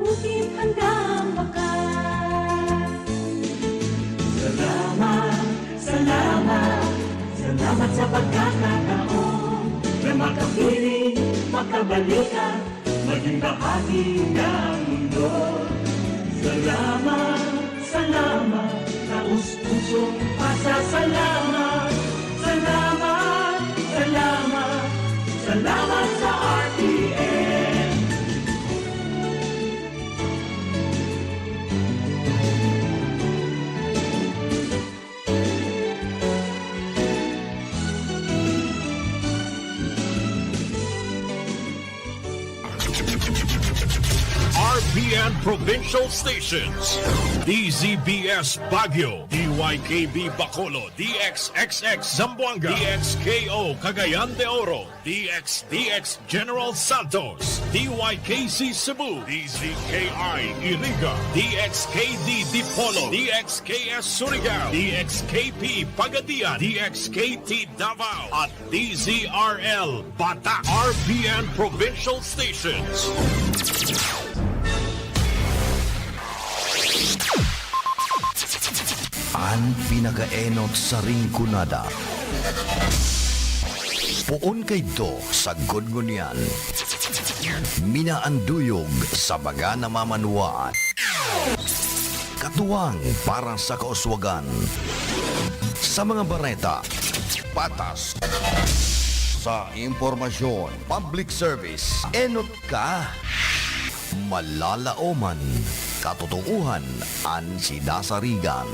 bukid hanggang wakas. Salamat, salamat, salamat sa pagkakataon na makapiling, makabalikan, maging bahagi ng mundo. Salamat, salamat, taus-pusong pasasalamat. Salamat, salamat, salamat sa RTN. RPN Provincial Stations, DZBS Baguio, DYKB Bacolod, DXXX Zamboanga, DXKO Cagayan de Oro, DXDX General Santos, DYKC Cebu, DZKI Iriga, DXKD Dipolo, DXKS Surigao, DXKP Pagadian, DXKT Davao, at DZRL Bata. RPN Provincial Stations. Ang pinagaenot sa ringkunada. Puon kay do sa gudgunyan. Minaanduyog sa baga na mamanuan. Katuwang para sa kauswagan. Sa mga bareta, patas. Sa impormasyon, public service, enot ka. Malalaoman, katotohanan ang sidasarigan.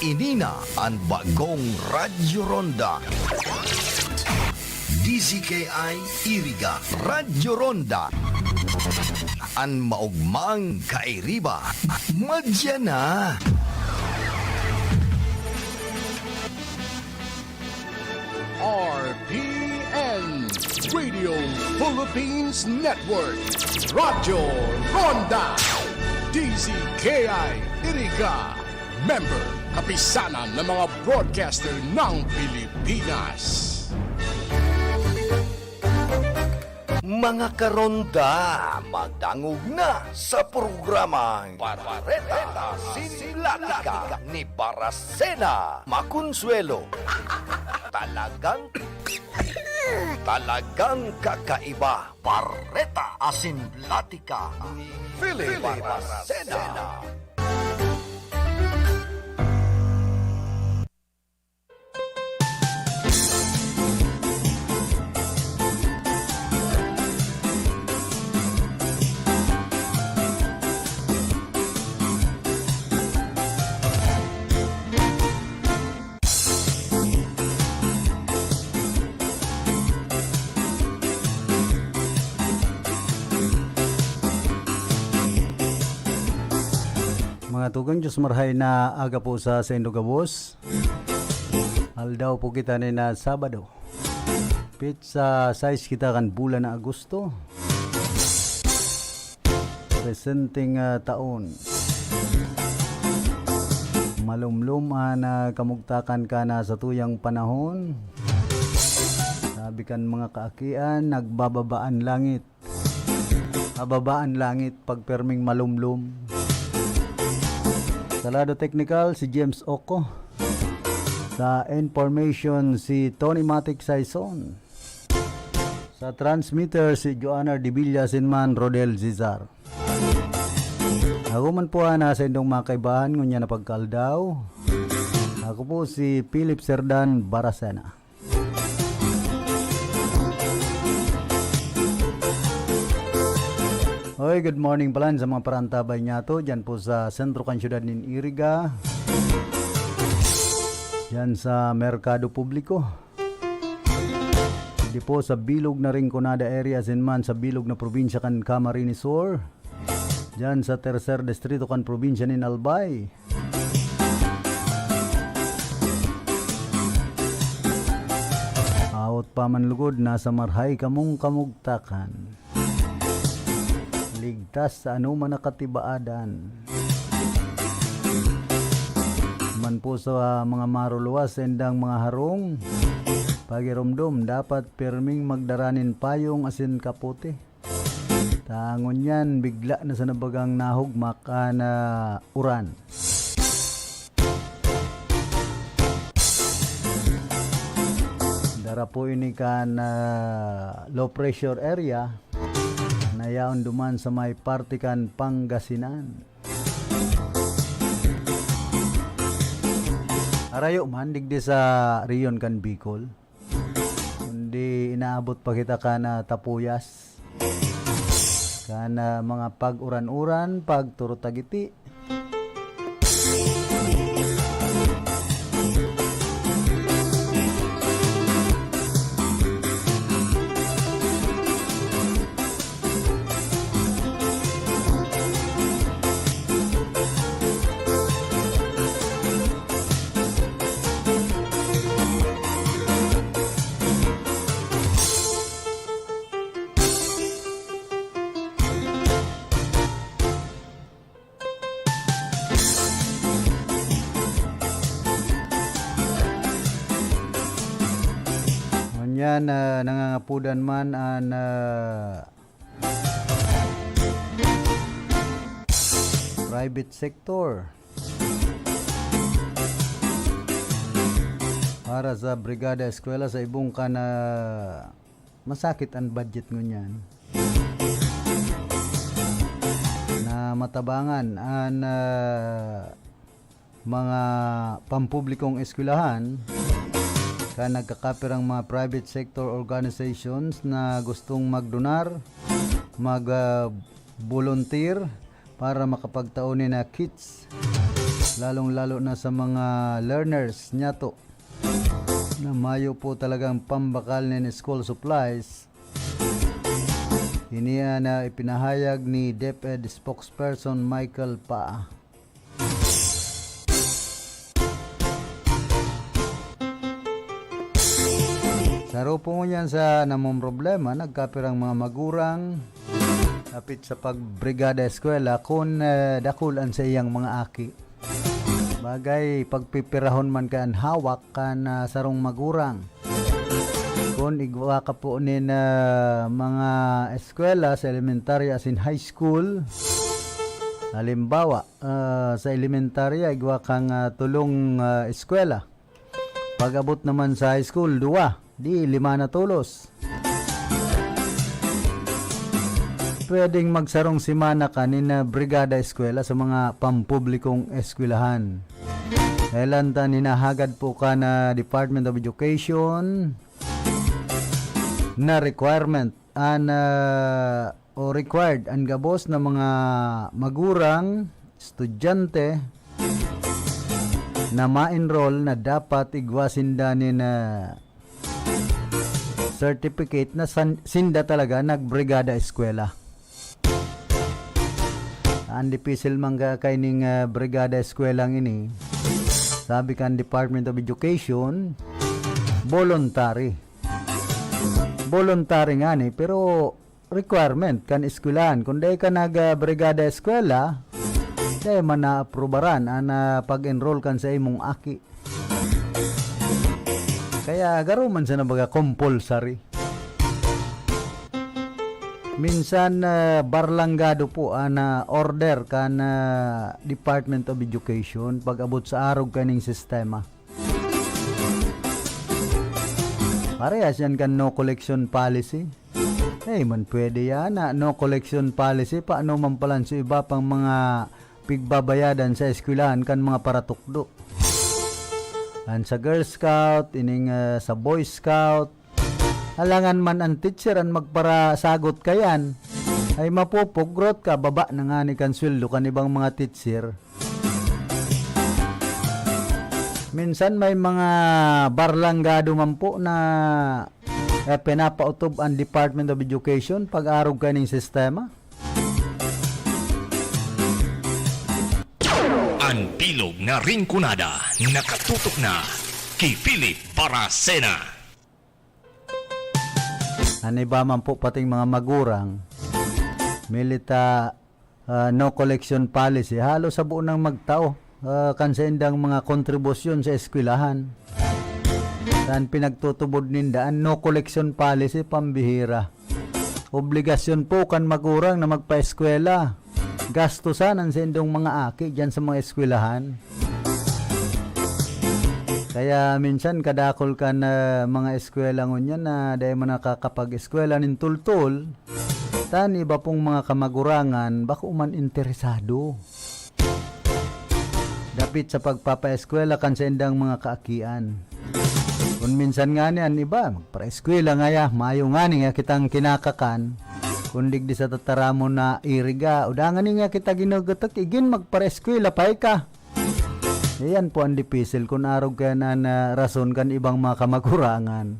Inina ang bagong Radyo Ronda. DZKI Iriga Radyo Ronda. Ang maugmang kairiba. Madya na. RPN Radio Philippines Network Radyo Ronda DZKI Iriga Member Kapisanan ng mga broadcaster ng Pilipinas. Mga karonda, magdangog na sa programang Barbareta Sinlatika ni Baracena Maconsuelo. Talagang kakaiba. Barreta Asinlatika ni Philip Baracena. Mga tugang Diyos marhay na aga po sa Sendo Gabos. Aldaw po kita ni na Sabado. Pizza size kita kan bulan na Agosto. Presenting taon. Malumlum na kamugtakan ka na sa tuyang panahon. Sabi kan mga kaakian, nagbababaan langit. Bababaan langit pagperming malumlum. Sa lado technical, si James Oko. Sa information, si Tony Matic Saison. Sa transmitter, si Joanna Dibilla Sinman Rodel Zizar. Ako man po na sa indong mga kaibahan, ngunya na pagkaldaw. Ako po si Philip Serdan Baracena. Hoy, good morning pala sa mga parantabay niya to. Diyan po sa sentro kan syudad nin Iriga. Diyan sa Merkado Publiko. Di po sa bilog na Rinconada area sinman sa bilog na probinsya kan Camarines Sur. Diyan sa tercer distrito kan probinsya nin Albay. Awat pa man lugod nasa marhay kamong kamugtakan. Ligtas sa anuman nakatibaadan. Man po sa mga maruluwas endang mga harong. Pagirumdum dapat perming magdaranin payong asin kapote. Tangon yan, bigla na sa nabagang nahugmak na uran. Dara po ini kan low pressure area na yaon duman sa may partikan Pangasinan. Arayo man digdi sa riyon kan Bicol. Kundi inaabot pa kita kana tapuyas. Kana mga pag-uran-uran, pag-turutagiti. Yan nangangapudan man an private sector para sa brigada eskwela sa ibong kana masakit ang budget ngunyan na matabangan an mga pampublikong eskwelahan ka nagkakapirang mga private sector organizations na gustong magdonar, mag-volunteer para makapagtaunin na kits, lalong-lalo na sa mga learners nyato na mayo po talagang pambakal ng school supplies. Iniya na ipinahayag ni DepEd spokesperson Michael Pa. Saro po yan sa namong problema, nagkapirang mga magurang kapit sa pagbrigada eskwela kung dakulan sa iyang mga aki. Bagay, pagpipirahon man ka ang hawak ka na sarong magurang. Kung igwa ka po ni mga eskwela sa elementarya as in high school, halimbawa, sa elementarya, igwa kang tulong eskwela. Pag-abot naman sa high school, 2. Di 5 na tulos. Pwedeng magsarong simana ka ni na brigada eskwela sa mga pampublikong eskwelahan. Kailan ta ninahagad po ka na Department of Education na requirement o required ang gabos na mga magurang, estudyante na ma-enroll na dapat igwasin danin na certificate na sinda talaga nagbrigada eskwela. Ang dipisil mangga kay ning brigada eskwela ini, sabi kan Department of Education, voluntary. Voluntary nga ni, pero requirement kan eskwelahan. Kung di ka nag-brigada eskwela, di man na-aprobaran na pag-enroll kan sa imong aki. Kaya garo man sa nabaga compulsory. Minsan barlanggado po na order kan Department of Education pag abot sa arog kaning sistema. Parehas yan kan no collection policy. Man pwede yan na no collection policy. Paano man palan sa iba pang mga pigbabayadan sa eskwelahan kan mga paratukdo. An sa Girl Scout, ining sa Boy Scout, halangan man ang teacher ang magparasagot kayan, ay mapupugrot ka, baba na nga ni kan sweldo kan ibang mga teacher. Minsan may mga barlanggado man po na pinapautob ang Department of Education pag-arog kaning sistema. Ang bilog na ringkunada, nakatutok na kay Philip Baracena. Ano ba man po pating mga magurang, milita no collection policy, halos sa buo ng magtao, kansendang mga kontribusyon sa eskwelahan. Saan pinagtutubod ninda, ang no collection policy, pambihira. Obligasyon po kan magurang na magpa-eskwela. Gastusan ang sendong mga aki dyan sa mga eskwelahan. Kaya minsan kadakol ka na mga eskwela ngunyan na dahil mo nakakapag-eskwela nin tultul, tan iba pong mga kamagurangan baka uman interesado. Dapit sa pagpapa-eskwela kan sendang mga kaakian. Kung minsan nga niyan, iba, magpa-eskwela nga ya, mayo nga nga kitang kinakakan, kundig di sa tataramo na iriga, udangan nga kita ginugutok, igin magpa-eskwela pa ka. Yan po ang dipisil kung arog ka na rason kan ibang mga kamagurangan.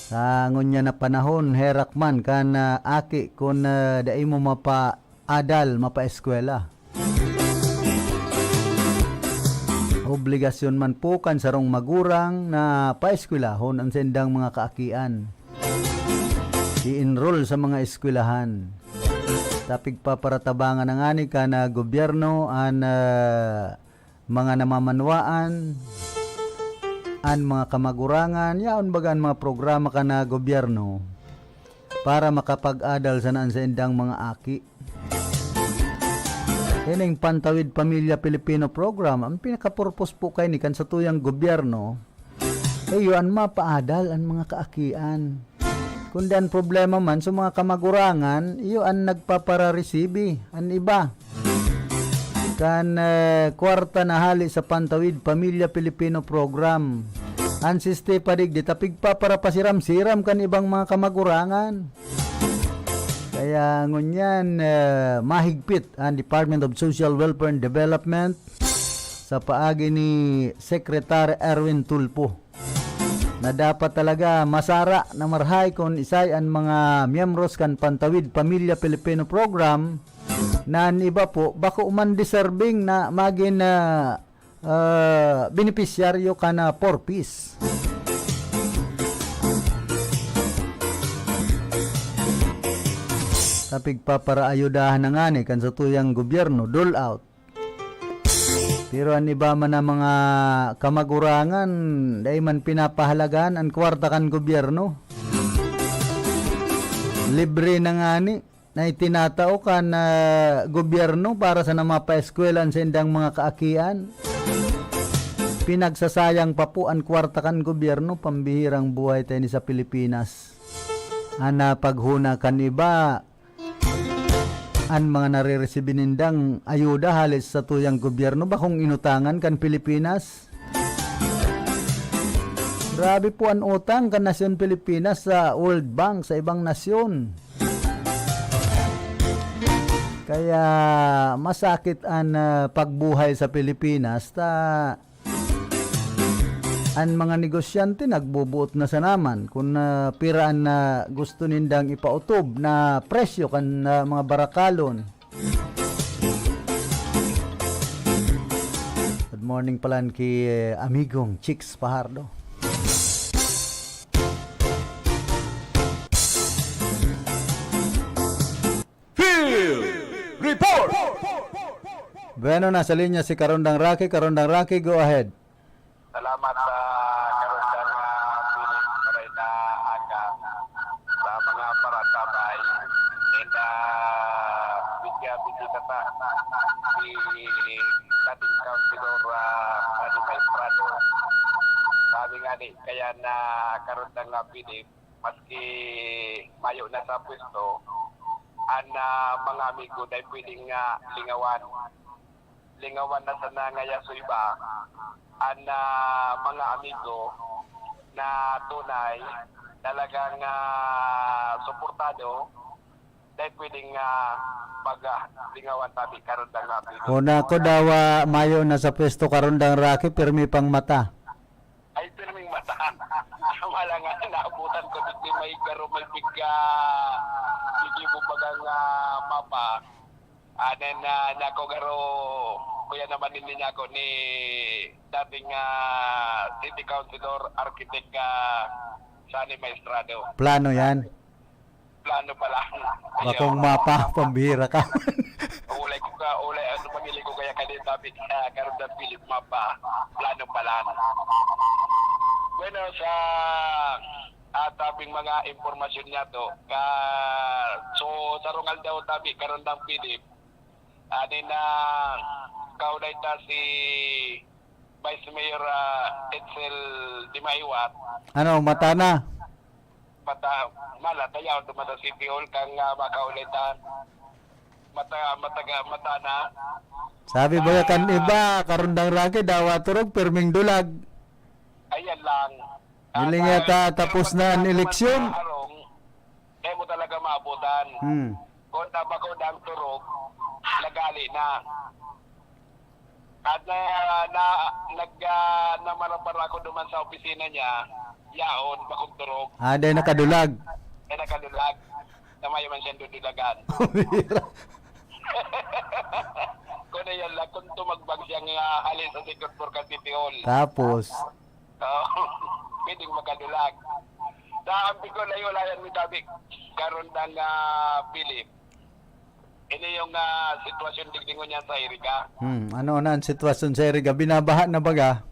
Sa ngunya na panahon, herakman kan aki kung dai mo mapa-adal, mapa-eskwela. Obligasyon man po kan sarong magurang na paeskwelahon ang sendang mga kaakian. I-enroll sa mga eskwelahan. Tapig paparatabangan ng ani ka na gobyerno an mga namamanwaan an mga kamagurangan yaon bagan mga programa ka na gobyerno para makapag-adal sa naan sendang mga aki. Ining Pantawid Pamilya Pilipino Program, ang pinaka-purpose po kay ni kan sa tuyang gobyerno, yun mapaadal ang mga kaakian. Kung dan problema man sa mga kamagurangan, yun nagpapararesibi, ang iba. Kan kwarta na hali sa Pantawid Pamilya Pilipino Program, ang siste padig di tapig pa para pasiram-siram kan ibang mga kamagurangan. Kaya ngunyan mahigpit ang Department of Social Welfare and Development sa paagi ni Secretary Erwin Tulpo na dapat talaga masara na marhay kung isay ang mga miyembros kan Pantawid Pamilya Pilipino Program na iba po bako uman deserving na maging beneficiaryo ka na 4-piece. Tapig pa para ayudahan na nga ni kan sa tuyang gobyerno, dole out. Pero ang iba man na mga kamagurangan, dahil man pinapahalagan ang kwarta kan gobyerno. Libre na nga ni, na itinatao kan gobyerno para sa namapaeskwelan sa indang mga kaakian. Pinagsasayang pa po ang kwarta kan gobyerno, pambihirang buhay tayo ni sa Pilipinas. Ana paghuna kan iba, ang mga nare-receive nindang ayuda halis sa tuyang gobyerno ba kung inutangan kan Pilipinas? Grabe po ang utang kan nasyon Pilipinas sa World Bank, sa ibang nasyon. Kaya masakit ang pagbuhay sa Pilipinas ta ang mga negosyante nagbubuot na sa naman kung piraan na gusto nindang ipautob na presyo kan mga barakalon. Good morning pala kay amigong Chicks Pahardo. Field Report! Bueno, nasa linya si Karondang Rocky. Karondang Rocky, go ahead. Salamat sa karundan nga piling maray na aga sa mga paratabay and bigya-bigya ta si dating Councilor Animay Prado. Sabi nga ni, kaya na karundan nga piling maski mayo na sa pwesto ang mga amigo dahil pwedeng lingawan na sa nangaya sa iba ang mga amigo na tunay talagang suportado dahil pwedeng pag-lingawan tabi karundang amigo. Una ko daw mayo na sa pwesto Karondang Rocky, pirmi pang mata. Ay pirming mata. Wala nga naabutan ko hindi may garo may bigga hindi mo bagang mapa. Then nako garo kuya naman din niya ako ni dating City Councilor Architect Sani Maestrado. Plano yan. Plano pa lang. Bakong mapa, pambihira ka. Ulay ano pamili ko kaya kanina sabi karon na Philip mapa. Plano pa lang. Bueno, sa at tabing mga impormasyon niya to. So sarungal daw tabi karon ng Philip. Ani na kaulay ta si Vice Mayor Edsel Dimaiwat. Ano, mata na? Mala tayaw dumata City Hall kang makaulay ta mata na. Sabi ba kan iba, karundang raki, dawa turog, perming dulag. Ayan lang. Dili nga tapos na ang eleksyon. Kaya mo talaga maabutan. Kung tabako ng turog, lagali na. At namarapara ko duman sa opisina niya, yaon, bakong turog, Aday nakadulag. ay nakadulag. Namayo man siyang dudulagan. Kung na yan lang, kung tumagbag siyang halin sa Second Floor City Hall. Tapos, Pwedeng makadulag. Naampi ko na yung layan mi tabi karon ng Philip. Ini yung sitwasyon digdingon niya sa Erika. ano na ang sitwasyon sa Eriga? Binabaha na baga?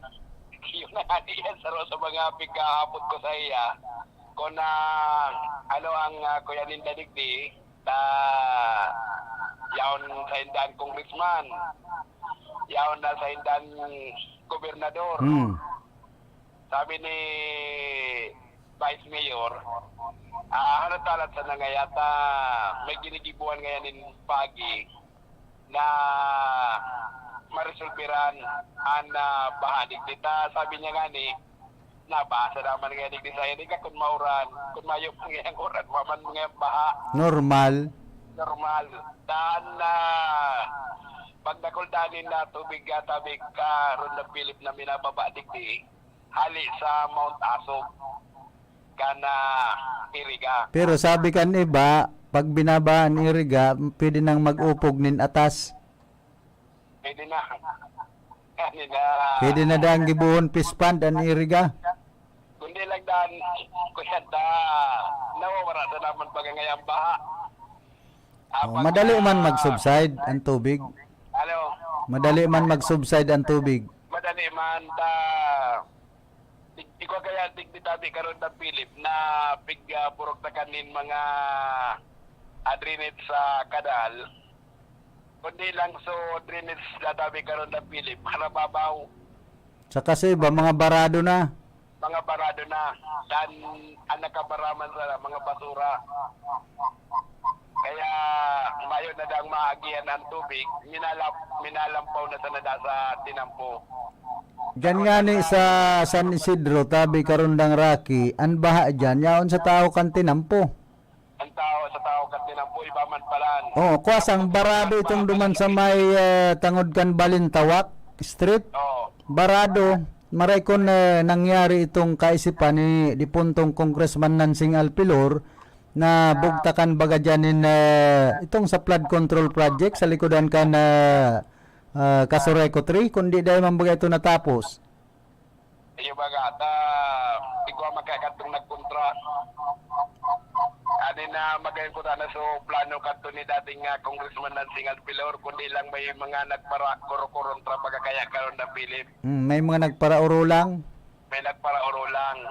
Yun na nga niya sa mga pagkahapot ko sa iya. Kung ano ang Kuya Linda Digdi, yaon sa hindan congressman, yaon na sa hindan gobernador. Sabi ni Vice Mayor, ano talat sa nangayata, may ginigibuan ngayon in pagi na marisulbiran ang bahanig dita. Sabi niya nga ni, nabasa naman nga di sa hindi ka kung mauran, kung mayo ngayang oran, maman mga baha. Normal. Dan pag nakuldanin na tubig tabig ka ron na Philip na minababa digdi, hali sa Mount Asog kana Iriga. Pero sabi kan iba, pag binabaan Iriga, pwede nang mag-upog nin atas. Pwede na. Pwede na dang gibuhon pispand ang Iriga. Kundi lang dan, kuya nawawara sa naman baga ngayang baha. Madali man mag-subside ang tubig. Ano? Madali man mag-subside ang tubig. Madali man ikaw kaya digditabi karon ng Philip na purok na kanin mga drainage sa kanal. Kundi lang so drainage na tabi karon ng Philip para babaw. Sa kasi ba mga barado na? Mga barado na dan ang nakabaraman sa mga basura. Kaya mayo na dang maagian ang tubig, minalampaw na sa nada sa tinampo. Gani sa San Isidro, tabi karundang raki, an baha dyan, yaon sa tao kan tinampo. Ang sa tao kan tinampo, iba man palan. Oh, kuasang barado itong duman sa may tangod kan Balintawak Street. Oo. Barado, maray kon nangyari itong kaisipan ni dipuntong Congressman Nansing Alpilor na bugtakan baga dyan itong sa flood control project sa likodan kan Kasureco 3, kundi dahil mambaga ito natapos. Iyo baga, ikaw magkakatong nagkontra. Ano na magayon ko na so plano kanto ni dating Congressman Nansing Alpilor, kundi lang may mga nagpara kuro-kurontra baga kaya karon na Philip. May mga nagparauro lang. May nagparauro lang.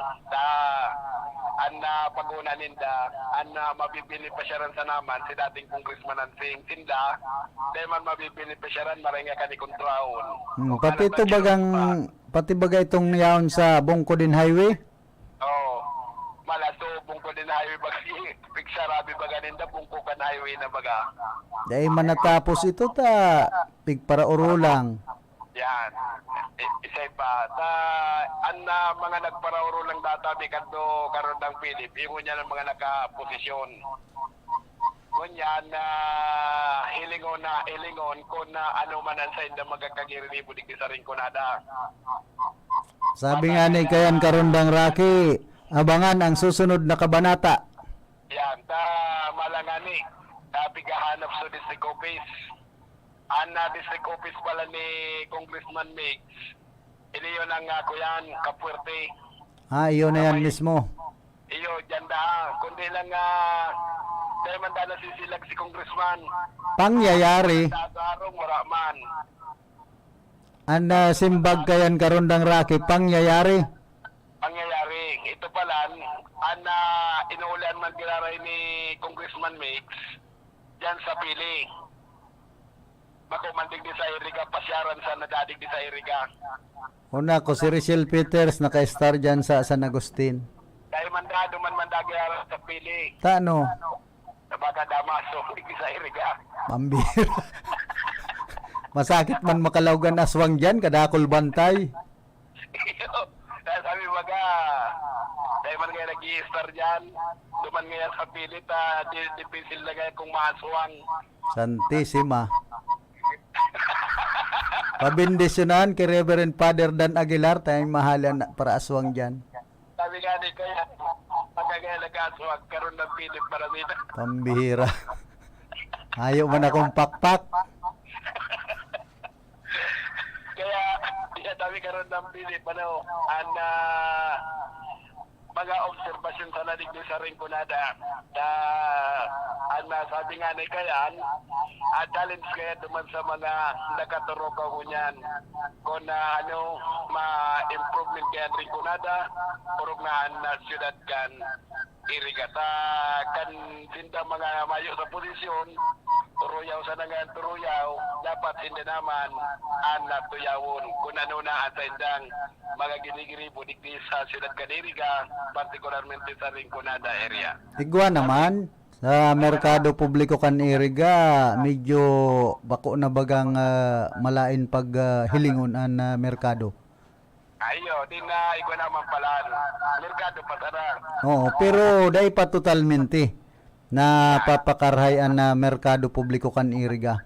Paguna ninda, mabibili pa siya rin sa naman si dating Congressman Nansing Sinda, dahil man mabibili pa siya rin, maringa ka ni kontraon. Pati baga itong yaon sa Bungkodin Highway? Oo. Malaso, Bungkodin Highway baga, pigsarabi baga ninda, Bungkokan Highway na baga. Dahil man natapos ito pigparauro lang. Yan. Isa pa. Mga nagparauro lang databi kanto karon ng Philip, yung niya ng mga nakaposisyon. Kunyan hilingon kung ano man ang sa inda magkakagirilibo di sa rin kunada. Sabi nga ni kayan karundang raki, abangan ang susunod na kabanata. Yan. Malangani. Pigahanap sa district office. District office pala ni Congressman Mix. Ini yun ang kuyan, Kapuerte. Iyon na yan mismo. Iyo, dyan kundi lang dahil man na sisilag si Congressman. Pangyayari. Dadarong waraman. Simbag kayan karundang raki, pangyayari. Pangyayari. dito pala, ana inuulan man giraray ni Congressman Mix diyan sa Pili. Makumandig di sa Iriga, pasyaran sa nadadig di sa Iriga. Una ko si Richelle Peters naka-star dyan sa San Agustin. Dahil mandado man mandagyaran sa Pili. Tano? Sa baga damaso, di sa Iriga. Pambira. Masakit man makalawgan aswang dyan, kadakol bantay. Dahil sabi baga, dahil man kaya nag-i-star dyan, duman kaya sa Pili, di pisil na kaya kung maaswang. Santissima. Pabindisyonan kay Reverend Father Dan Aguilar, tayong mahalan para aswang dyan. Sabi nga ni kaya, pagkagaya nag-aswang, karoon ng Pili para dito. Pambihira. Ayaw man akong pakpak. Kaya, diya dami karoon ng Pili, ano, mga obserbasyon sa naligdi sa Rinconada na sabi nga ni Kayan, challenge kaya duman sa mga nakaturokaw ko niyan kung ma-improvement kaya Rinconada purog na siyudad kan Irigata kan sinda mga mayo sa posisyon turuyaw sa nangan turuyaw dapat hindi naman anak tuyawon kung ano na atendang mga ginigiribo di sa siyudad Kaniriga, partikularmente sa Rinconada area. Igwa naman, sa Merkado Publiko Kaniriga, medyo bako na bagang malain pag hilingon ang merkado. Ayo, di na igwa naman pala. Merkado pa sana. Oo, pero dahil pa totalmente na papakarhayan na Merkado Publiko Kaniriga.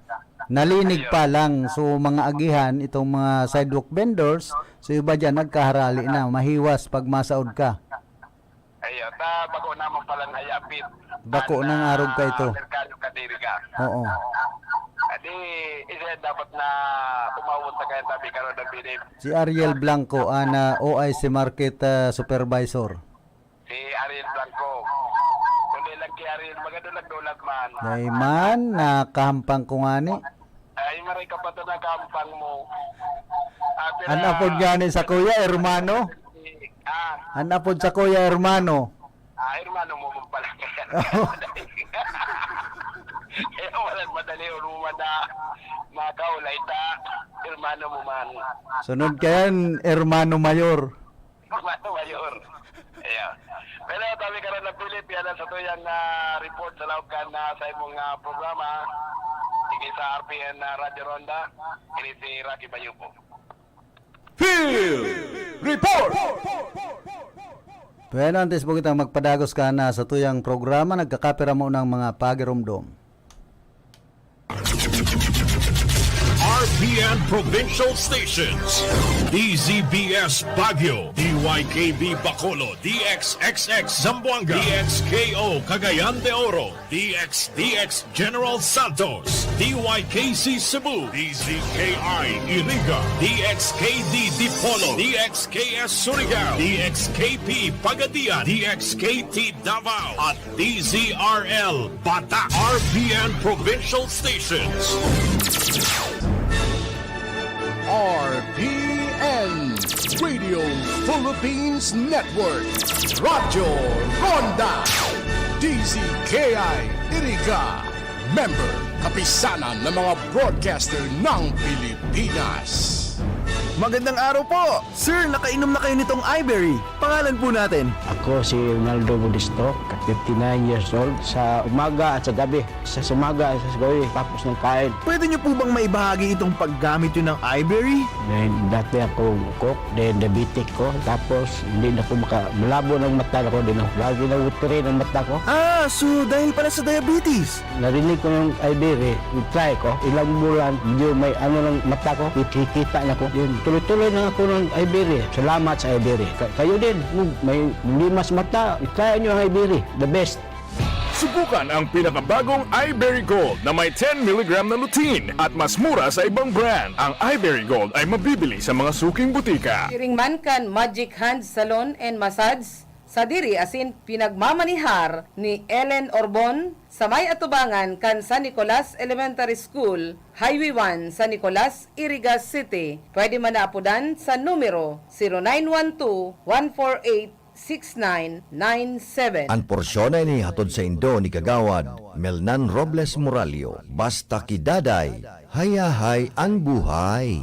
Nalinig pa lang, so mga agihan, itong mga sidewalk vendors, so iba dyan nagkaharali na, mahiwas pag masaod ka. Ayo, bako naman pala hayapit. Bako ng arog ka ito. Merkado Kaniriga. Oo. Adi, isa dapat na umawot na kaya tabi karoon ng Pilip. Si Ariel Blanco, OIC Market Supervisor. Si Ariel Blanco. Kundi lang kay Ariel, magadulag-dulag man. Dahil man, nakahampang ko nga ni. Ay, maray ka pa ito na kampang mo. Anapod nga ni sa kuya, hermano. Anapod sa kuya, hermano. Hermano mo pala kaya. Kaya walang madali uluman na makaulay ta. Hermano mo man. Sunod kayan, hermano mayor. Hermano mayor. Ayan. Pero tabi ka rin ng Pilip, yan sa ito yung report sa laukan na sa imong programa. Sige sa RPN Radio Ronda. Ini si Rocky Bayupo. Field Report! Pero antes po kitang magpadagos ka na sa tuyang programa, nagkakapira mo ng mga pagirumdom. RPN Provincial Stations, DZBS Baguio, DYKB Bacolod, DXXX Zamboanga, DXKO Cagayan de Oro, DXDX General Santos, DYKC Cebu, DZKI Iriga, DXKD Dipolo, DXKS Surigao, DXKP Pagadian, DXKT Davao, at DZRL Bata. RPN Provincial Stations. RPN Radio Philippines Network, Radyo Ronda, DZKI Iriga, member kapisanan ng mga broadcaster ng Pilipinas. Magandang araw po! Sir, nakainom na kayo nitong Iberry. Pangalan po natin? Ako si Ronaldo Budisto, 59 years old. Sa umaga at sa gabi. Sa umaga at sa gabi, tapos ng kain. Pwede niyo po bang maibahagi itong paggamit yun ng Iberry? Dati ako cook, then diabetic ko. Tapos hindi na ako malabo ng mata ko. Lagi na utiri ng mata ko. Ah, so dahil pala sa diabetes. Narinig ko ng Iberry, try ko. Ilang bulan, medyo may ng mata ko. Kikita na ko. Yun, tuloy-tuloy na ako ng Iberry. Salamat sa Iberry. Kayo din, may limas mata, try nyo ang Iberry. The best. Subukan ang pinakabagong iBerry Gold na may 10 mg na lutein at mas mura sa ibang brand. Ang iBerry Gold ay mabibili sa mga suking butika. Kiringman kan Magic Hand Salon and Massage sa diri asin pinagmamanihar ni Ellen Orbon sa may atubangan kan San Nicolas Elementary School, Highway 1, San Nicolas, Iriga City. Pwede man naapudan sa numero 0912-148-6900 0917-938-6997. Ang porsyon ay hatod sa Indo ni Kagawad Melnan Robles Moralio. Basta kidaday, hayahay ang buhay.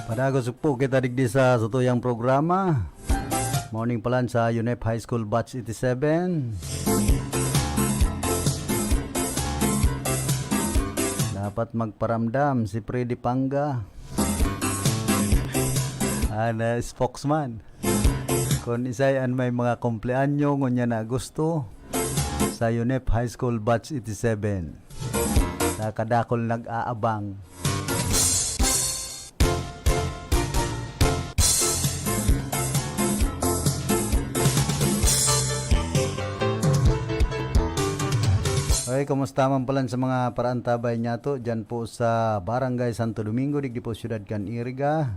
Padagos po kita digdi sa tutuyang programa. Morning palan sa UNEP High School Batch 87. Dapat magparamdam si Freddy Panga. Spokesman. Kung isayan may mga kumpleanyo ngunya na gusto sa UNEP High School Batch 87. Sa kadakol nag-aabang. Okay, kumusta man pala sa mga paraantabay niya to dyan po sa Barangay Santo Domingo, digdi po Siyudad Caniriga.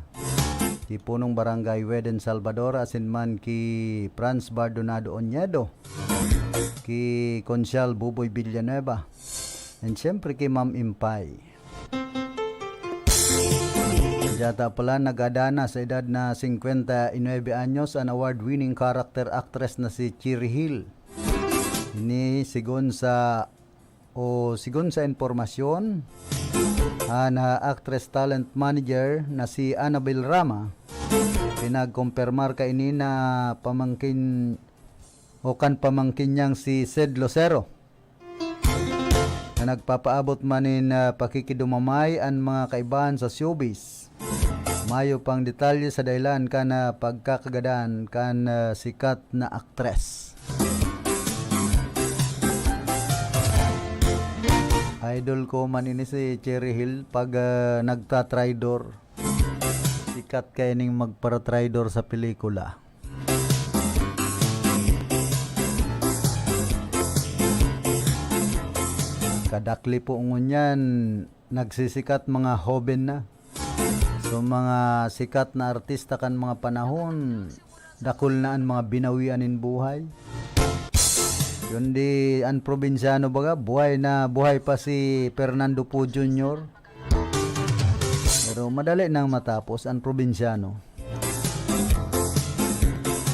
Di punong Barangay Weden Salvador, asin man ki Franz Bardonado Oñedo, ki Consyal Buboy Villanueva, and syempre ki Ma'am Impay. Jata pala nagadana sa edad na 59 anyos ang award-winning character actress na si Cherry Hill. Ini sigon sa informasyon na actress talent manager na si Annabel Rama, pinagkumpirmar ka ini na pamangkin niyang si Sed Lucero na nagpapaabot manin pakikidumamay ang mga kaibahan sa showbiz. Mayo pang detalye sa dahilan ka na pagkakagadan kan sikat na aktres. Idol ko man ini si Cherry Hill pag nagta-tridor. Sikat kayo ning magpara-tridor sa pelikula. Kadakli po ngunyan, nagsisikat mga hoben na. So mga sikat na artista kan mga panahon, dakol na ang mga binawian in buhay. Kundi ang probinsyano baga, buhay pa si Fernando Po Jr. Pero madali nang matapos ang probinsyano.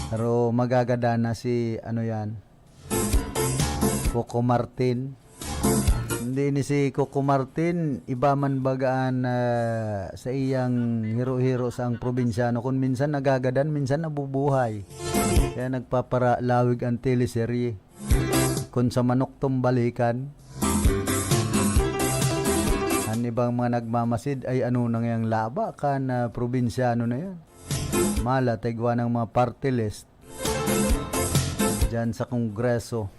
Pero magagada na si Coco Martin. Hindi ni si Coco Martin, iba man bagaan sa iyang hero-hero sa ang probinsyano. Kung minsan nagagadan, minsan nabubuhay. Kaya nagpaparalawig ang teleserye. Kung sa manok tumbalikan, ang ibang mga nagmamasid ay nangyang laba kan probinsyano na yan. Mala, taigwa ng mga party list dyan sa kongreso,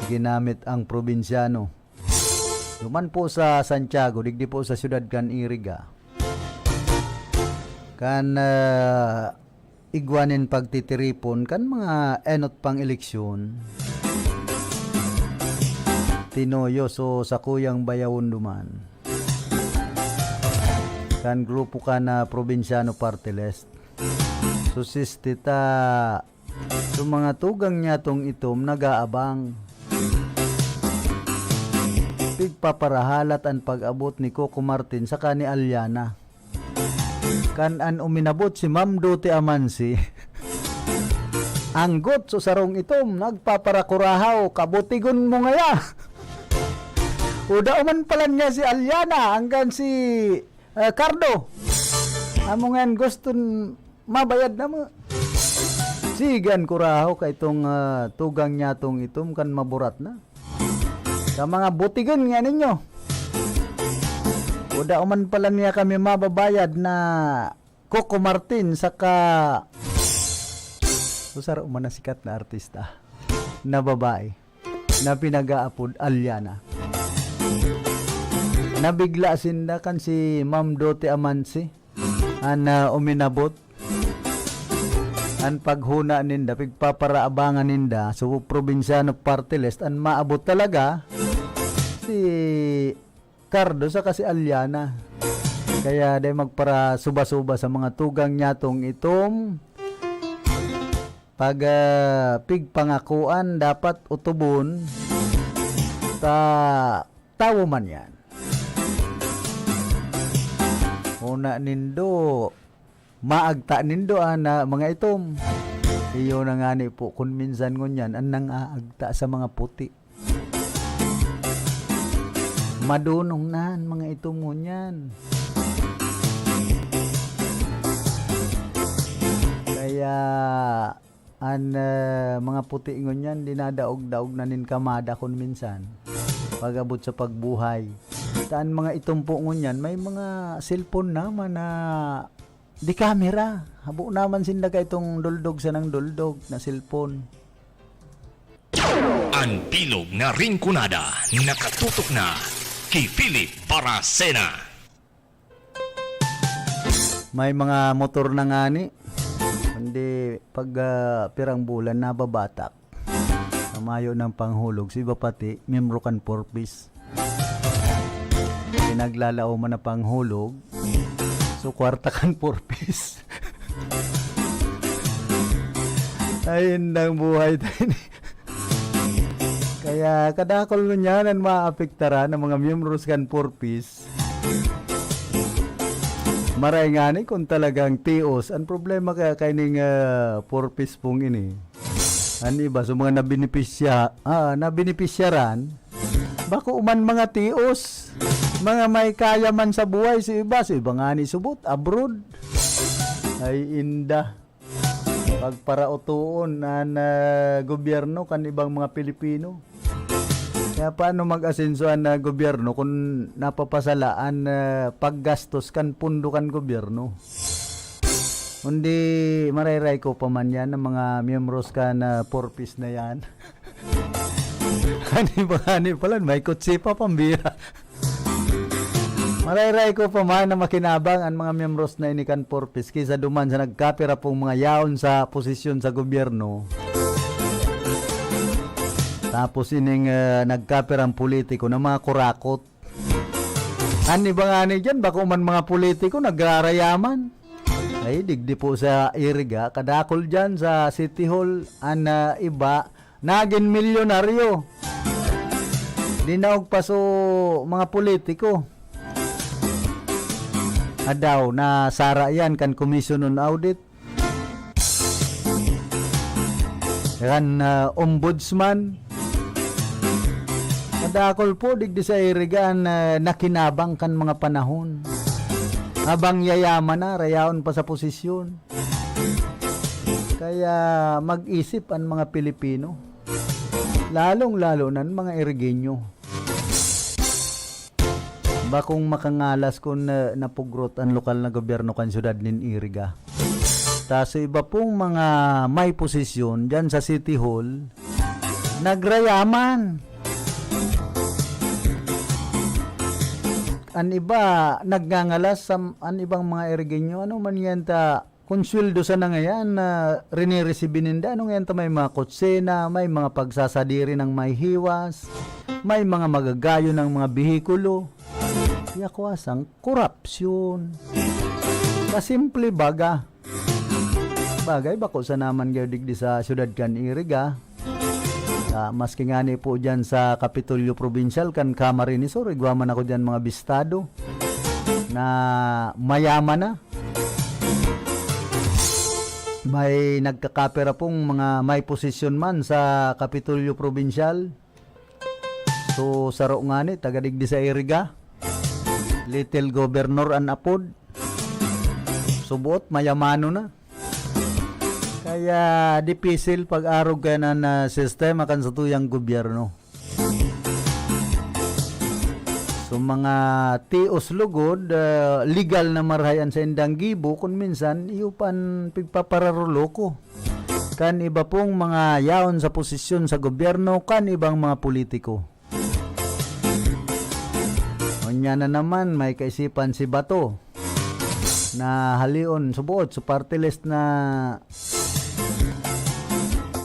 ginamit ang probinsyano. Duman po sa Santiago, digdi po sa Siyudad Caniriga, kan igwanin pagtitiripon kan mga enot pang eleksyon. Tinoyo so sa kuyang bayawon duman. Kan grupo ka na probinsyano party list. So sistita so mga tugang niya tong itom nagaabang. Pigpaparahalat ang pag-abot ni Coco Martin sa kani Aliana. Kan an uminabot si Ma'am Dote Amansi. Anggot so sarong itom nagpaparakurahaw kabutigon mo ngaya. Uda man pala niya si Aliana hanggang si Cardo. Amo nga gusto mabayad na mo. Sigan kurahaw ka itong tugang niya tong itom kan maburat na. Sa mga butigan nga ninyo. Uda man pala niya kami mababayad na Coco Martin saka usar man na sikat na artista na babae na pinag-aapod Aliana. Nabigla sinda kan si Ma'am Dote Amansi an uminabot an paghuna ninda pigpaparaabangan ninda so probinsyano party list an maabot talaga si Cardo sa kasi Aliana. Kaya day magpara suba-suba sa mga tugang nyatong itom pag pigpangakuan dapat utubon ta tawo man yan. Una nindo maagta nindo ana mga itom. Iyo na nga ni po kung minsan ngunyan anang aagta sa mga puti. Madunong nan mga itom ngunyan. Kaya mga puti ngunyan dinadaog-daog na nin kamada kung minsan. Pagabot sa pagbuhay. Taan mga itom po ngunyan may mga cellphone naman na di camera. Habo naman sinda ka itong duldog sa nang duldog na cellphone. Ang bilog na ringkunada nakatutok na kay Philip Baracena. May mga motor na nga ni. Hindi pag pirang bulan nababatak. Kamayo ng panghulog si Bapati, miyembro kan porpis. Pinaglalao man na panghulog. So kwarta kan porpis. Ayun ang buhay tayo. Kaya kadakol mo niya na maaapektaran ng mga miyembros kan porpis. Maray nga ni kung talagang tios. Ang problema kaya kaining porpis pong ini. Ano iba? So mga nabinipisyaran, bako uman mga tios. Mga may kaya man sa buhay si iba. So iba nga ni subot, abroad. Ay inda. Pagparautuon na gobyerno kan ibang mga Pilipino. Kaya paano mag-asensuan na gobyerno kung napapasalaan paggastos kan pundo kan gobyerno? Kundi marayray ko pa man yan ng mga miyembros ka na porpis na yan. Hani pala, may kutsi pa pambira. Marayray ko pa man na makinabang ang mga miyembros na inikan porpis kaysa duman sa nagkapira pong mga yaon sa posisyon sa gobyerno. Tapos ining nagkapirang politiko na mga kurakot. Ani ba nga ni dyan? Bako man mga politiko nagrarayaman. Ay, digdi po sa Iriga. Kadakol dyan sa City Hall. Iba, naging milyonaryo. Dinaog pa so mga politiko. Adaw na sara yan kan Commission on Audit. Kan ombudsman. Kadakol po digdi sa irigan nakinabang kan mga panahon. Habang yayaman na, rayaon pa sa posisyon. Kaya mag-isip ang mga Pilipino. Lalong-lalo na mga irigenyo. Bakong makangalas kung napugrot ang lokal na gobyerno kan syudad nin Iriga. Tapos iba pong mga may posisyon dyan sa City Hall, nagrayaman. An iba nagngangalas sa an ibang mga irigenyo. Ano man yan ta, kung sweldo sa na ngayon na riniresibinin da, ano yan ta may mga kotsena, may mga pagsasadiri ng may hiwas, may mga magagayo ng mga bihikulo. Kaya kuwasang korupsyon. Kasimple baga. Bagay bako sa naman digdi sa syudad kan Iriga. Maski nga ni po dyan sa Kapitolyo Provincial kan Camarines Sur, igwaman ako dyan mga bistado na mayaman na. May nagkakapera pong mga may posisyon man sa Kapitolyo Provincial. So saro nga ni tagadigdi sa Iriga. Little Governor an apod. Subot mayamano na. Kaya dipisil pag-arog ka na sistema kan sa tuyang gobyerno. So mga tios lugod, legal na marahayan sa indang gibo, kung minsan iyupan pigpapararuloko. Kan iba pong mga yaon sa posisyon sa gobyerno, kan ibang mga politiko. Onya na naman, may kaisipan si Bato na halion subuot sa party list na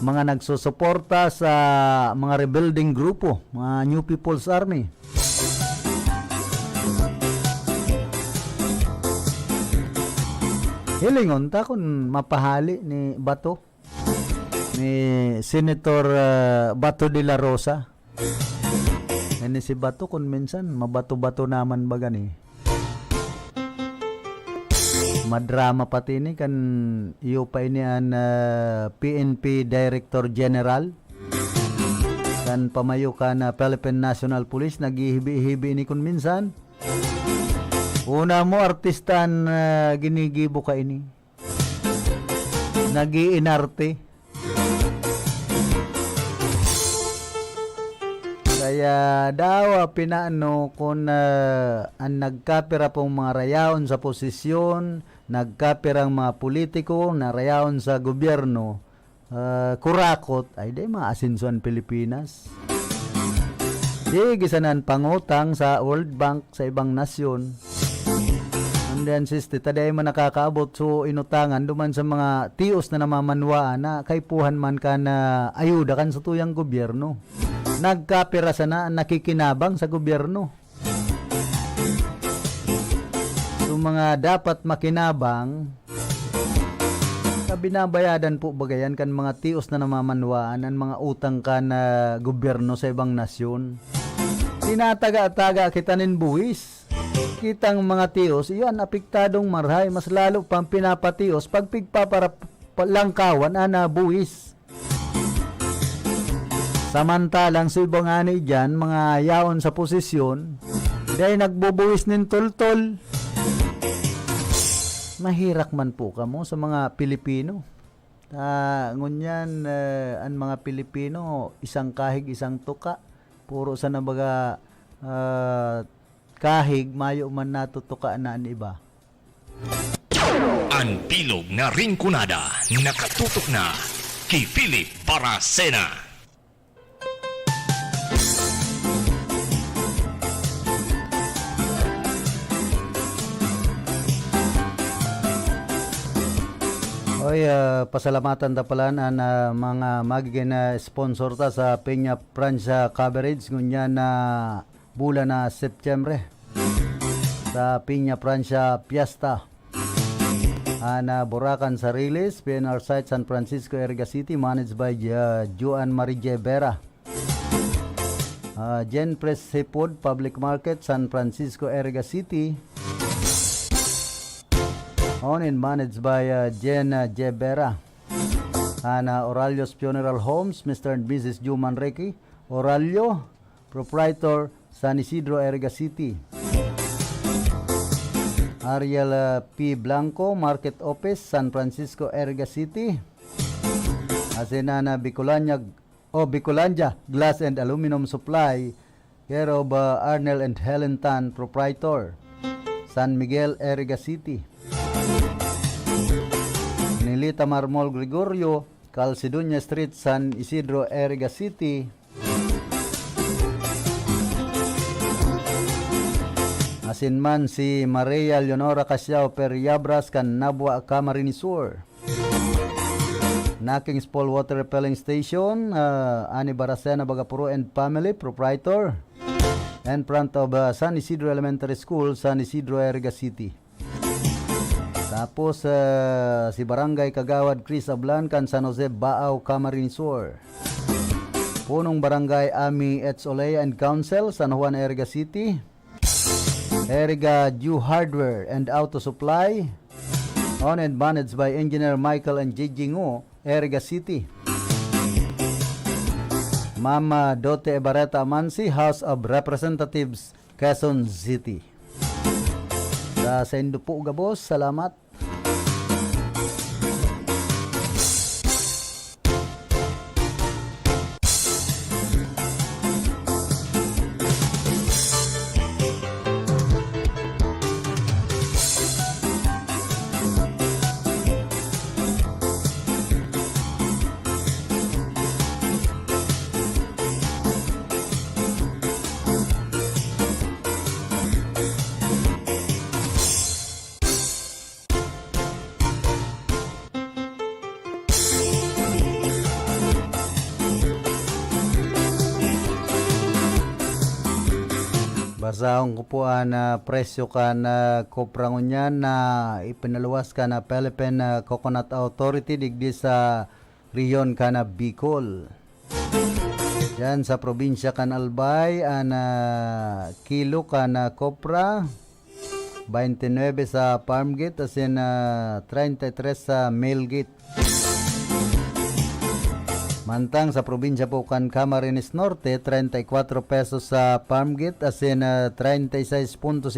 mga nagsusuporta sa mga rebuilding grupo, mga New People's Army. Hilingon ta kung mapahali ni Bato, ni Senator Bato de la Rosa. Yan si Bato kung minsan, mabato-bato naman ba gani? Madrama pati ni kan iyo pa ini an PNP Director General kan pamayo ka na Philippine National Police naghihibi-hibi ni kun minsan. Una mo artistan ginigibo ka ini. Nagiinarte. Kaya daw pinaano kung ang nagkapira pong mga rayaon sa posisyon, nagkapirang mga politiko na rayaon sa gobyerno, kurakot, ay di maasinsuan Pilipinas. Di gisanan pangutang sa World Bank sa ibang nasyon. And then sisti, taday man nakakaabot so inutangan duman sa mga tios na namamanwaan na kaypuhan man ka na ayuda kan sa tuyang gobyerno. Nagkapira sana nakikinabang sa gobyerno. So mga dapat makinabang binabayadan po bagayan kan mga tios na namamanwaan ang mga utang ka na gobyerno sa ibang nasyon. Tinataga-taga kita nin buwis. Kitang mga tios, iyon apektadong marhay, mas lalo pang pinapatios pag pigpapara langkawan ana buwis. Samantalang sa ibang ani dyan, mga yaon sa posisyon, dahil nagbubuwis nin tol-tol. Mahirak man po kamo sa mga Pilipino. Ngunyan, ang mga Pilipino, isang kahig, isang tuka. Puro sa nabaga kahig, mayo man natutuka na ang iba. Ang bilog na ringkunada, nakatutok na kay Philip Baracena. Oy, pasalamatan ta pala na mga magiging sponsor ta sa Peña Francia coverage ngunyan na bulan na September sa Peña Francia Fiesta. Na Buracan Sariles, PNR site San Francisco, Erga City, managed by Juan Marie Vera. Gen Press Seafood Public Market, San Francisco, Erga City. Owned and managed by Jen Jebera. Oralio's Funeral Homes, Mr. and Mrs. Ju Manrique. Oralio, proprietor, San Isidro, Erga City. Ariel P. Blanco, Market Office, San Francisco, Erga City. Asenana Bicolanja, Glass and Aluminum Supply, care of Arnel and Helen Tan, proprietor, San Miguel, Erga City. Nilita Marmol Gregorio, Calcedonia Street, San Isidro, Erga City. Asinman si Maria Leonora Casiao Periabras kan Nabwa Camarines Sur. Nakings Paul Water Repelling Station, Ani Baracena Bagapuro and Family, proprietor. And front of San Isidro Elementary School, San Isidro, Erga City. Tapos si Barangay Kagawad Chris Ablan kan San Jose Baaw Camarines Sur. Punong Barangay Ami Etsolea and Council, San Juan, Erga City. Erga Jew Hardware and Auto Supply, owned and managed by Engineer Michael and Jijingo, Erga City. Mama Dote Ebareta Amansi, House of Representatives, Quezon City. Sa Indo po Gabos, salamat. Basahon ko po na presyo ka na koprangon yan na ipinaluwas ka na Philippine Coconut Authority digdi sa Rion ka na Bicol. Yan sa probinsya kan Albay, ana kilo kan kopra, 29 sa Farmgate, asin 33 sa Mailgate. Mantang sa probinsya po kan Camarines Norte, 34 pesos sa Farmgate, asin 36.50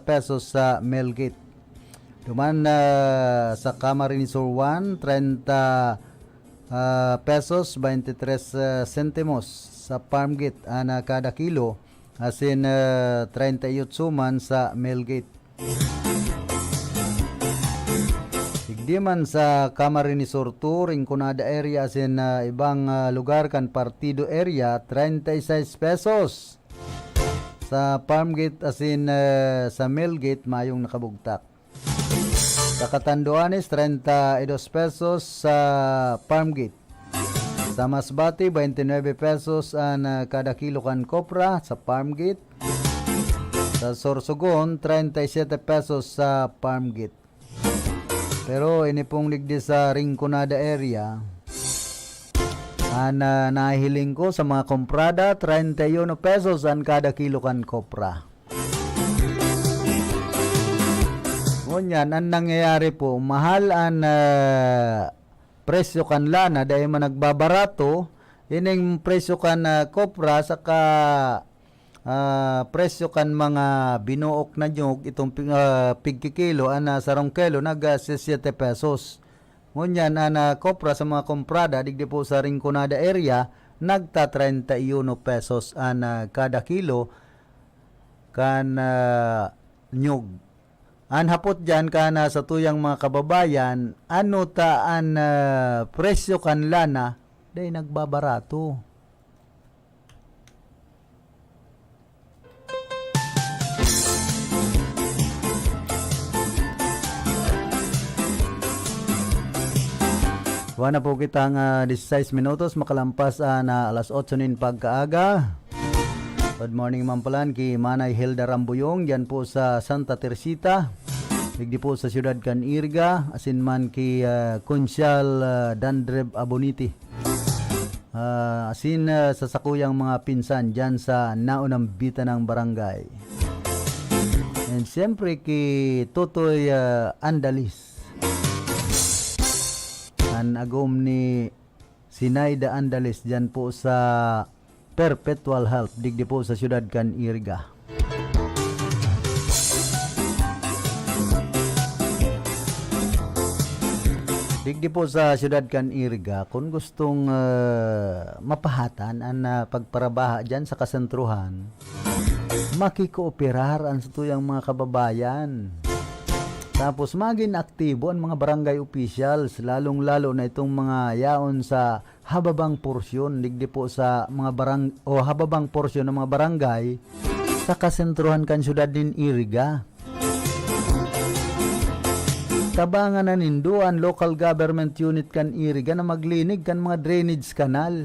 pesos sa Mailgate. Duman sa Camarines Sur 1, 30 pesos 23 centimos sa Farmgate ana kada kilo, asin 38 man sa Mailgate. Digdi man sa Camarines Sur 2, Rinconada area, asin ibang lugar kan Partido area, 36 pesos sa Farmgate, asin sa Mailgate mayong nakabugtak. Sa Catanduanes, 32 pesos sa Farmgate. Sa Masbate, 29 pesos ang kada kilo kan kopra sa Farmgate. Sa Sorsogon, 37 pesos sa Farmgate. Pero ini pong ligdi sa Rinconada area, nahiling ko sa mga komprada, 31 pesos ang kada kilo kan kopra. Ngunyan, ang nangyayari po, mahal ang presyo kan lana dahil man nagbabarato, ining presyo kan kopra, saka presyo kan mga binuok na nyug, itong pigkikilo, sarong kilo, nag 7 pesos. Ngunyan, ang kopra sa mga komprada, digdi po sa Rinconada area, nagta 31 pesos ang kada kilo kan nyug. An hapot dyan kana sa tuyang mga kababayan, ano taan presyo kan lana, day nagbabarato. Wana po kitang 16 minutos, makalampas na alas 8 nin pagkaaga. Good morning Mampalan, ki Manay Hilda Rambuyong, yan po sa Santa Teresita, digdi po sa siyudad kan Irga, asin man ki Konsyal Dandreb Aboniti, asin sa sakuyang mga pinsan dyan sa naunang bita ng barangay. And siyempre ki Totoy Andalis, an agom ni Sinaida Andalis dyan po sa Perpetual Health, digdi po sa siyudad kan Irga. Digdi po sa siyudad kan Irga, kung gustong mapahatan ang pagparabaha dyan sa kasentruhan, makikooperar ang tuyang mga kababayan. Tapos maging aktibo ang mga barangay officials, lalong-lalo na itong mga yaon sa hababang porsyon, digdi po sa mga hababang porsyon ng mga barangay sa kasentruhan kan syudad din Irga. Tabangan na ninduan local government unit kan Irga na maglinig kan mga drainage canal.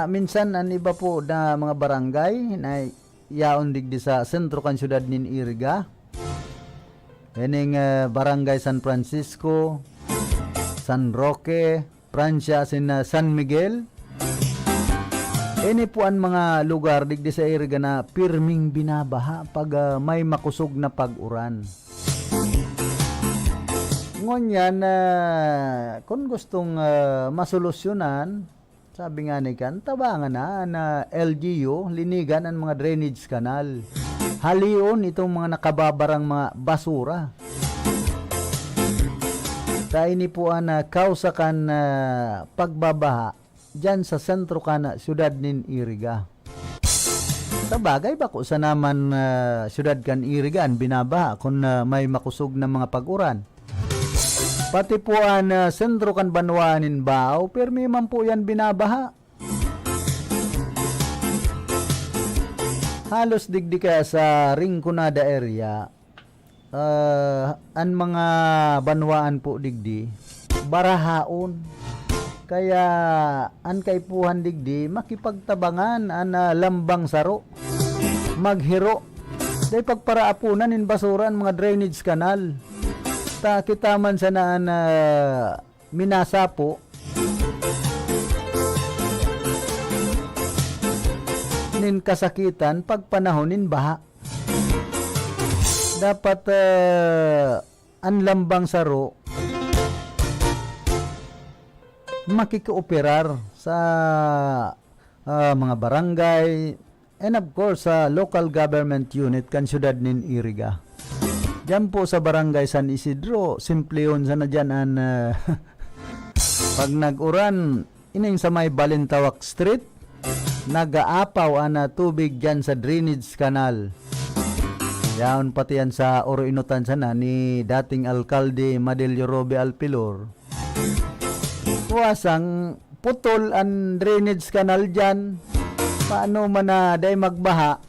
Minsan an iba po na mga barangay na yaon digdi sa sentro kan syudad nin Irga. Ening barangay San Francisco, San Roque, Francia, San Miguel. Ini po ang mga lugar digdi sa Irga na pirming binabaha pag may makusog na pag-uran. Ngunyan, kung gustong masolusyonan, sabi nga ni kan, tabangan na LGU, linigan ang mga drainage canal. Halion itong mga nakababarang mga basura. Tayo ni po ang kausakan pagbabaha dyan sa sentro ka na syudad nin Irga. Sabagay ba ko sa naman syudad kan Irga ang binabaha kung may makusog na mga pag-uran. Pati po ang sentro kan Banwanin Bao, permi man po yan binabaha. Halos digdi kaya sa Rinconada area, ang mga banwaan po digdi, barahaon. Kaya an kaipuhan digdi, makipagtabangan an lambang saro, maghiro. Dahil pagparaapunan in basuran mga drainage canal. Kita man sa naan minasapo, nin kasakitan pag panahonin baha. Dapat ang lambang saro makikooperar sa mga barangay and of course sa local government unit kan syudad nin Iriga. Diyan po sa barangay San Isidro, simple yun sana dyan an pag nag-uran, ining sa may Balintawak Street, nagaapaw ana tubig dyan sa drainage canal. Yaon pati yan sa Oro Inutan sana ni dating alkalde Madelio Robe Alpilor. Kuwasang putol ang drainage canal dyan. Paano man na day magbaha?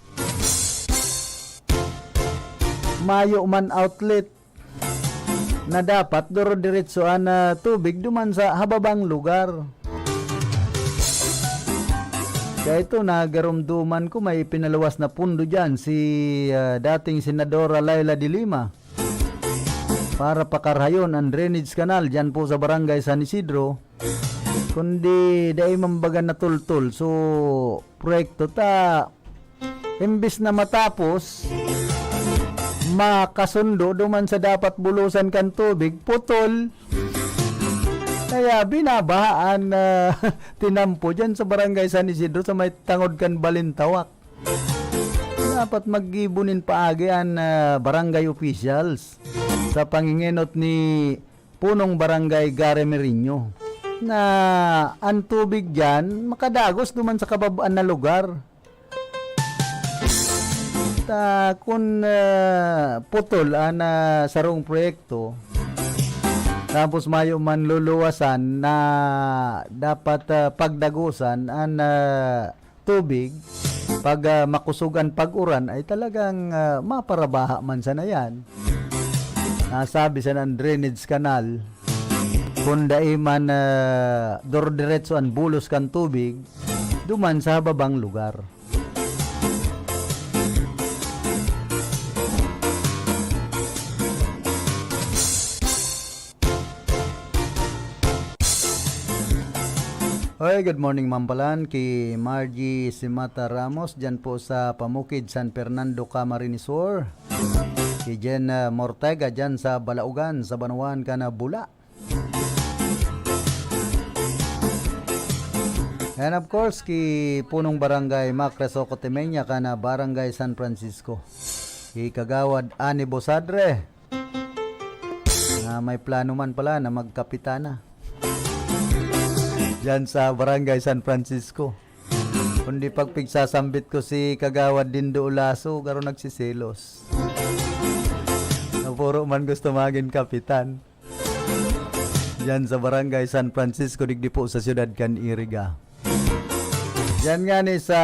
Mayo man outlet na dapat duro diretsoan na tubig duman sa hababang lugar. Kaya ito nagarumduman ko may pinaluwas na pundo dyan si dating Senadora Laila de Lima para pakarhayon ang drainage canal dyan po sa barangay San Isidro. Kundi dahil mambagan na tultul. So proyekto ta imbis na matapos makasundo duman sa dapat bulusan kan tubig, putol. Kaya binabahaan tinampo dyan sa barangay San Isidro sa may tangod kan Balintawak. Dapat mag-ibunin paagi ang barangay officials sa pangingenot ni punong barangay Gare Merino na ang tubig dyan makadagos duman sa kababaan na lugar. Kung putol ang sarong proyekto tapos mayo man luluwasan na dapat pagdagusan ang tubig pag makusugan pag-uran ay talagang maparabaha man sana yan. Sabi sa ng drainage canal kung daiman dordiretso ang bulos kan tubig duman sa babang lugar. Hoy, good morning Mampalan, kay Margie Simata Ramos dyan po sa Pamukid, San Fernando, Camarines Sur. Kay Jen Mortega dyan sa Balaugan, sa Banuan, Bula. And of course, kay punong barangay Macreso Cotemenya, Barangay San Francisco. Kay Kagawad Ani Bosadre, na may plano man pala na magkapitana dyan sa Barangay San Francisco. Kundi pagpigsasambit ko si Kagawad Dindo Ulaso, garo nagsisilos. Na puro man gusto maging kapitan. Dyan sa Barangay San Francisco, digdi po sa siyudad kan Iriga. Dyan nga ni sa,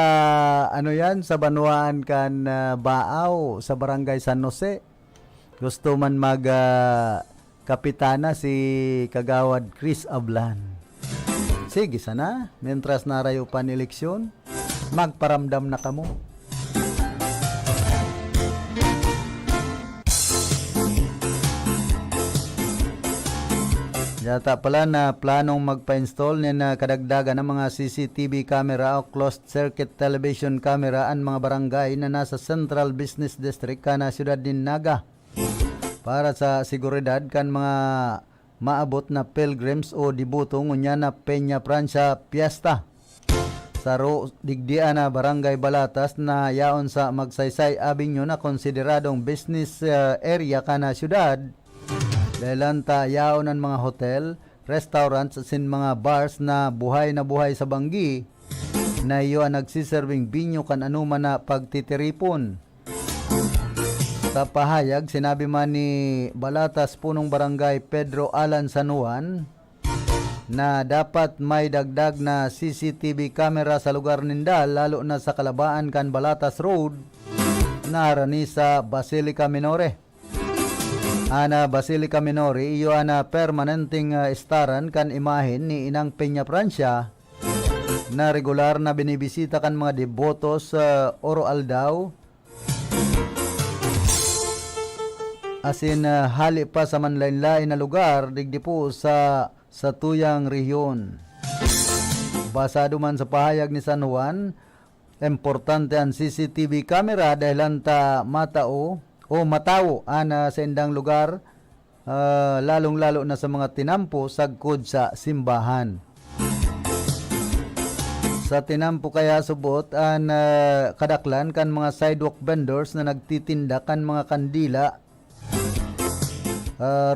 sa Banuan kan Baaw, sa Barangay San Jose. Gusto man mag kapitana si Kagawad Chris Ablan. Sige sana, mientras narayo pan eleksyon, magparamdam na kamo. Yata pala na planong magpa-install na kadagdagan ng mga CCTV camera o closed circuit television camera ang mga barangay na nasa Central Business District kana siyudad din Naga para sa seguridad kan mga maabot na pilgrims o dibuto ngunya na Peña Francia Fiesta sa digdian na Barangay Balatas na yaon sa Magsaysay Avenue na konsideradong business area kana syudad dahil ta yaon ang mga hotel, restaurants at mga bars na buhay sa banggi na iyo ang nagsiserving binyo kan anuman na pagtitiripon. Sa pahayag, sinabi man ni Balatas punong barangay Pedro Alan San Juan na dapat may dagdag na CCTV camera sa lugar ninda lalo na sa kalabaan kan Balatas Road na rani sa Basilica Minore. Ana Basilica Minore iyo ana permanenteng istaran kan imahen ni Inang Peña Francia na regular na binibisita kan mga debotos sa Oro Aldao. Asin hali pa sa manlain-lain na lugar digdi po sa tuyang rehiyon. Basado man sa pahayag ni San Juan, Importante ang CCTV camera dahil ta matao o matawo ana sa indang lugar, lalong-lalo na sa mga tinampo sagkod sa simbahan. Sa tinampo kaya subot an kadaklan kan mga sidewalk vendors na nagtitinda kan mga kandila,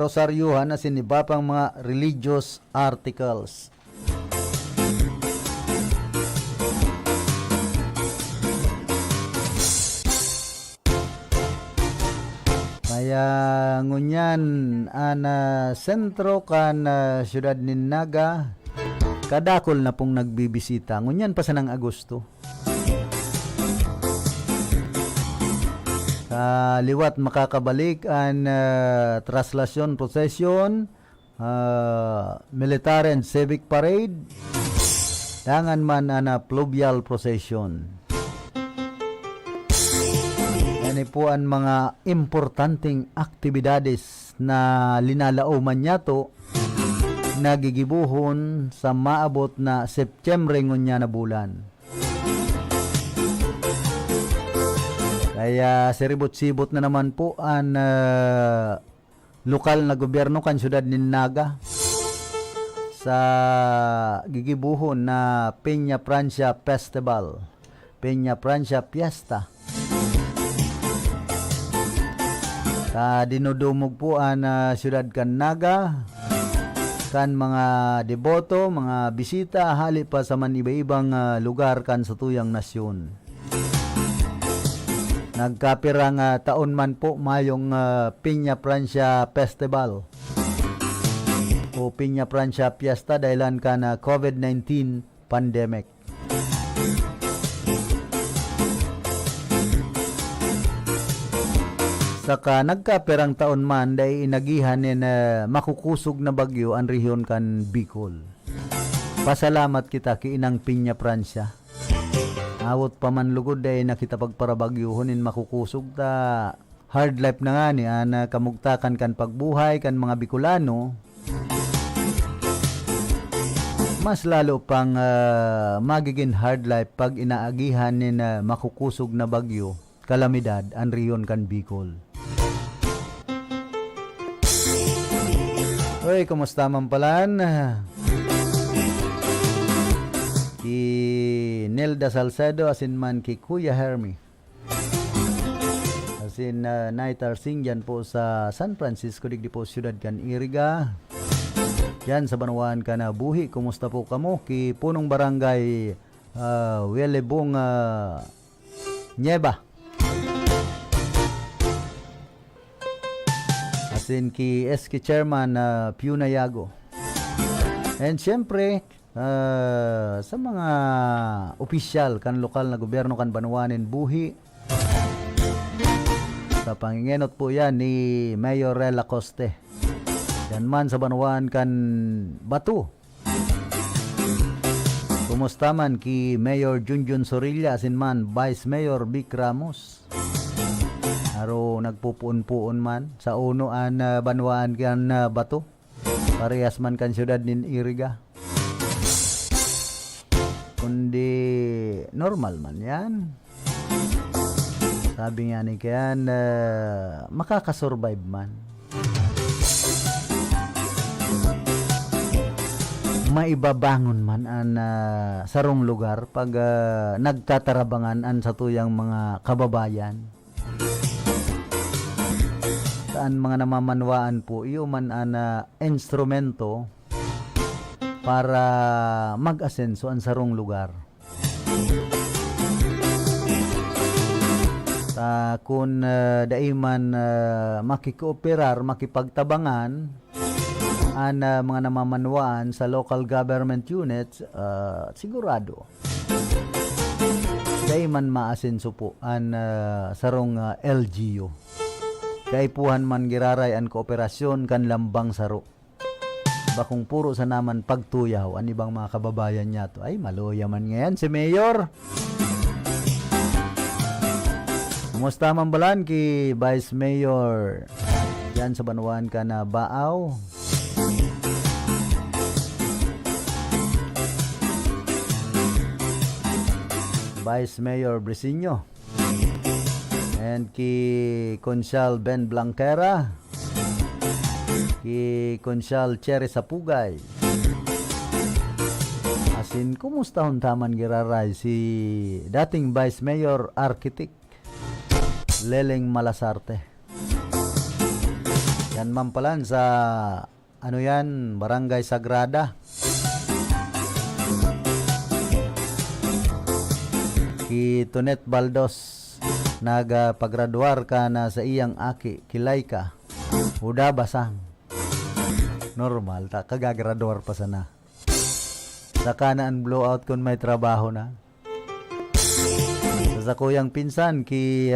rosaryuhan asin iba pang mga religious articles. Kaya ngunyan ana sentro kan syudad ni Naga kadakol na pong nagbibisita. Ngunyan pa sa ng Agosto. Liwat makakabalik ang traslasyon, procession, military and civic parade, dangan man ana pluvial procession. Yan po ang mga importanteng aktibidades na linalauman niya to nagigibuhon sa maabot na September ngunya na bulan. Kaya siribot-sibot na naman po ang lokal na gobyerno kan syudad ni Naga sa gigibuhon na Peña Francia Festival, Peña Francia Fiesta. Dinudumog po ang syudad kan Naga kan mga deboto, mga bisita hali pa sa man iba-ibang lugar kan sa tuyang nasyon. Nagkapirang taon man po mayong Peña Francia Festival o Peña Francia Fiesta dahilan kan COVID-19 pandemic. Saka nagkapirang taon man dahil inagihan na makukusog na bagyo ang rehiyon kan Bicol. Pasalamat kita kiinang Peña Francia. Awot pa man lugod dahil nakita pagparabagyuhon in makukusog ta hard life na nga ni kamugtakan kan pagbuhay kan mga Bicolano. Mas lalo pang magiging hard life pag inaagihan ni makukusog na bagyo, kalamidad ang rehiyon kan Bicol. Oy, kumusta man palan? Ki Nelda Salcedo asin man ki Kuya Hermie. Asin Naitar Singh dyan po sa San Francisco, digdi po siyudad kan Iriga. Yan sa Banuan ka na buhi. Kumusta po kamo? Ki punong barangay Welebong Nieba. Asin ki SK Chairman Piuna Yago. And syempre sa mga opisyal kan lokal na gobyerno kan Banuanin buhi. Sa pangingenot po yan ni Mayor Rela Coste. Yan man sa Banuan kan Batu. Kumusta man ki Mayor Junjun Sorilla asin man Vice Mayor Vic Ramos. Aro nagpupuon-puon man sa uno an Banuan kan Batu. Parehas man kan syudad nin Iriga. Kundi normal man yan. Sabi nga ni kayan makakasurvive man. Maibabangon man an sarong lugar pag nagtatarabangan an sa tuyang mga kababayan. Saan mga namamanwaan po iyo man an instrumento para mag-asenso ang sarong lugar. Kung daiman makikooperar, makipagtabangan ang mga namamanwaan sa local government units, sigurado daiman maasenso po ang sarong LGU. Kaipuhan man giraray ang kooperasyon kan lambang saro. Bakong puro sa naman pagtuyaw ang ibang mga kababayan niya to. Ay, maluya man ngayon si Mayor. Kumusta man balan ki Vice Mayor yan sa Banuan ka na Baaw. Vice Mayor Brisinho, and ki Consyal Ben Blanquera, ki Consyal Cherry Sapugay. Asin, kumusta huntaman giraray si dating Vice Mayor Architect Leleng Malasarte. Yan mampalan sa Barangay Sagrada. Ki Tonet Baldos, nagapagraduar ka na sa iyang aki, kilay ka. Uda basang. Normal, ta kagagraduar pa sana. Saka na ang blowout kung may trabaho na. Sa kuyang pinsan, ki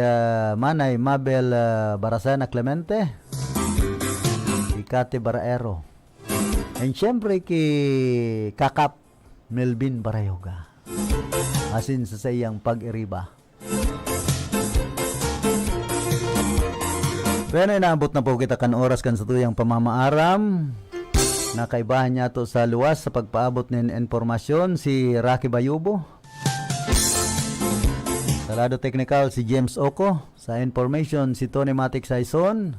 Manay Mabel Barasena Clemente, ki Kate Baraero, and syempre ki Kakap Melvin Barayoga, asin sa iyang pag-iriba. Pero inaabot na po kita kan oras kan sa tuyang pamamaaram. Nakaibahan niya to sa luwas sa pagpaabot ng informasyon si Rocky Bayubo. Sa lado technical si James Oco. Sa information si Tony Matic Saison.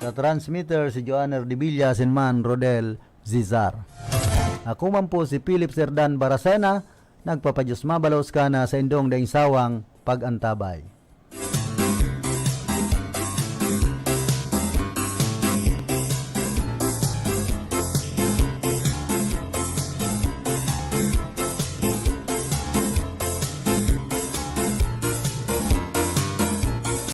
Sa transmitter si Joanner Dibilla Sinman Rodel Zizar. Ako man po si Philip Serdan Barasena. Nagpapadyos mabalos ka na sa indong daing sawang pag-antabay.